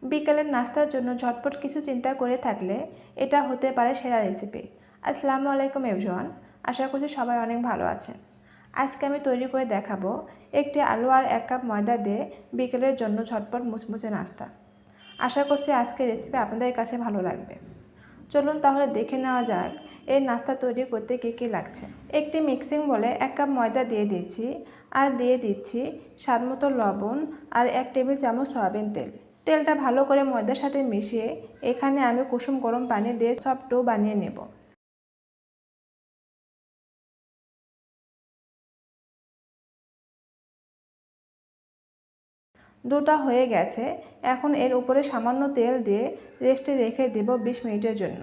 বিকেলের নাস্তার জন্য ঝটপট কিছু চিন্তা করে থাকলে এটা হতে পারে সেরা রেসিপি। আসসালামু আলাইকুম এভরিওয়ান, আশা করছি সবাই অনেক ভালো আছেন। আজকে আমি তৈরি করে দেখাবো একটি আলু আর 1 কাপ ময়দা দিয়ে বিকেলের জন্য ঝটপট মুচমুচে নাস্তা। আশা করছি আজকের রেসিপি আপনাদের কাছে ভালো লাগবে। চলুন তাহলে দেখে নেওয়া যাক এই নাস্তা তৈরি করতে কী কী লাগছে। একটি মিক্সিং বলে 1 কাপ ময়দা দিয়ে দিচ্ছি আর দিয়ে দিচ্ছি স্বাদমতো লবণ আর 1 টেবিল চামচ সয়াবিন তেল। তেলটা ভালো করে ময়দার সাথে মিশিয়ে এখানে আমি কুসুম গরম পানি দিয়ে সফট ডো বানিয়ে নেব। ডোটা হয়ে গেছে, এখন এর উপরে সামান্য তেল দিয়ে রেস্টে রেখে দেব 20 মিনিটের জন্য।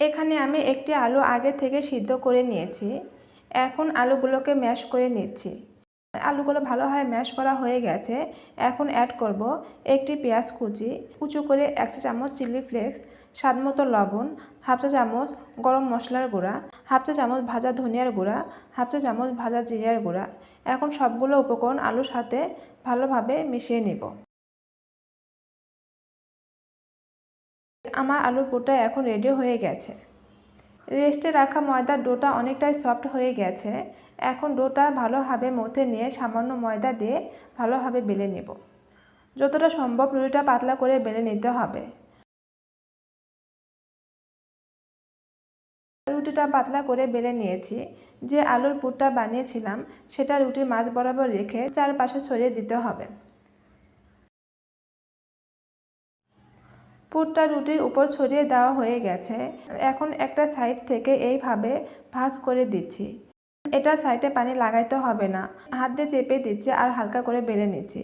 এখানে আমি একটি আলু আগে থেকে সিদ্ধ করে নিয়েছি। এখন আলুগুলোকে ম্যাশ করে নিচ্ছি। আলুগুলো ভালোভাবে ম্যাশ করা হয়ে গেছে। এখন অ্যাড করব একটি পেঁয়াজ কুচি, কুচো করে 1 চা চামচ চিলি ফ্লেক্স, স্বাদমতো লবণ, 1/2 চা চামচ গরম মশলার গুঁড়া, 1/2 চা চামচ ভাজা ধনিয়ার গুঁড়া, 1/2 চা চামচ ভাজা জিরার গুঁড়া। এখন সবগুলো উপকরণ আলুর সাথে ভালোভাবে মিশিয়ে নিব। আমার আলুর পুরটা এখন রেডি হয়ে গেছে। রেস্টে রাখা ময়দার ডোটা অনেকটাই সফট হয়ে গেছে। এখন ডোটা ভালোভাবে মথে নিয়ে সামান্য ময়দা দিয়ে ভালোভাবে বেলে নেব। যতটা সম্ভব রুটিটা পাতলা করে বেলে নিতে হবে। রুটিটা পাতলা করে বেলে নিয়েছি। যে আলুর পুরটা বানিয়েছিলাম সেটা রুটির মাঝ বরাবর রেখে চারপাশে ছড়িয়ে দিতে হবে। পুরটা রুটির উপর ছড়িয়ে দেওয়া হয়ে গেছে। এখন একটা সাইড থেকে এইভাবে ভাঁজ করে দিচ্ছি। এটা সাইডে পানি লাগাইতে হবে না, হাত দিয়ে চেপে দিচ্ছি আর হালকা করে বেলে নিচ্ছি।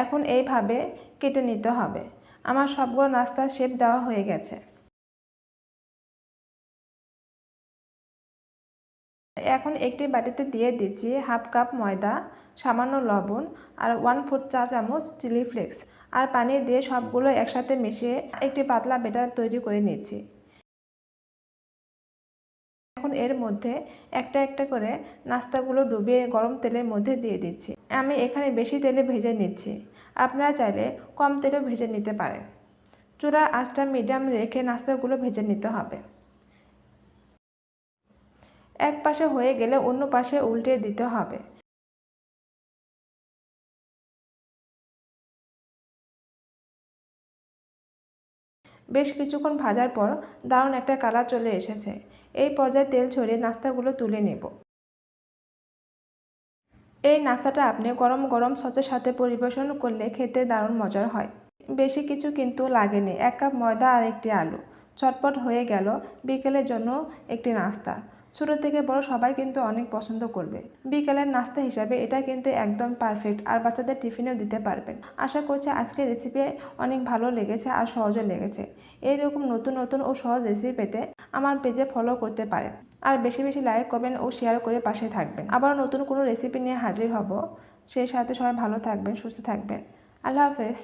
এখন এইভাবে কেটে নিতে হবে। আমার সবগুলো নাস্তার শেপ দেওয়া হয়ে গেছে। এখন একটি বাটিতে দিয়ে দিচ্ছি 1/2 কাপ ময়দা, সামান্য লবণ আর 1/4 চা চামচ চিলি ফ্লেক্স আর পানি দিয়ে সবগুলো একসাথে মিশিয়ে একটি পাতলা ব্যাটার তৈরি করে নিচ্ছি। এখন এর মধ্যে একটা একটা করে নাস্তাগুলো ডুবিয়ে গরম তেলের মধ্যে দিয়ে দিচ্ছি। আমি এখানে বেশি তেলে ভেজে নিচ্ছি, আপনারা চাইলে কম তেলেও ভেজে নিতে পারেন। চুলার আঁচটা মিডিয়াম রেখে নাস্তাগুলো ভেজে নিতে হবে। এক পাশে হয়ে গেলে অন্য পাশে উল্টে দিতে হবে। বেশ কিছুক্ষণ ভাজার পর দারুণ একটা কালার চলে এসেছে। এই পর্যায়ে তেল ছড়িয়ে নাস্তাগুলো তুলে নেব। এই নাস্তাটা আপনি গরম গরম সসের সাথে পরিবেশন করলে খেতে দারুণ মজার হয়। বেশি কিছু কিন্তু লাগেনি, 1 কাপ ময়দা আর একটি আলু। চটপট হয়ে গেল বিকেলের জন্য একটি নাস্তা। ছোট থেকে বড় সবাই কিন্তু অনেক পছন্দ করবে। বিকেলের নাস্তা হিসাবে এটা কিন্তু একদম পারফেক্ট আর বাচ্চাদের টিফিনেও দিতে পারবেন। আশা করছি আজকের রেসিপি অনেক ভালো লেগেছে আর সহজও লেগেছে। এইরকম নতুন নতুন ও সহজ রেসিপি পেতে আমার পেজে ফলো করতে পারেন। আর বেশি বেশি লাইক করবেন ও শেয়ার করে পাশে থাকবেন। আবার নতুন কোনো রেসিপি নিয়ে হাজির হব। সেই সাথে সবাই ভালো থাকবেন, সুস্থ থাকবেন। আল্লাহ হাফেজ।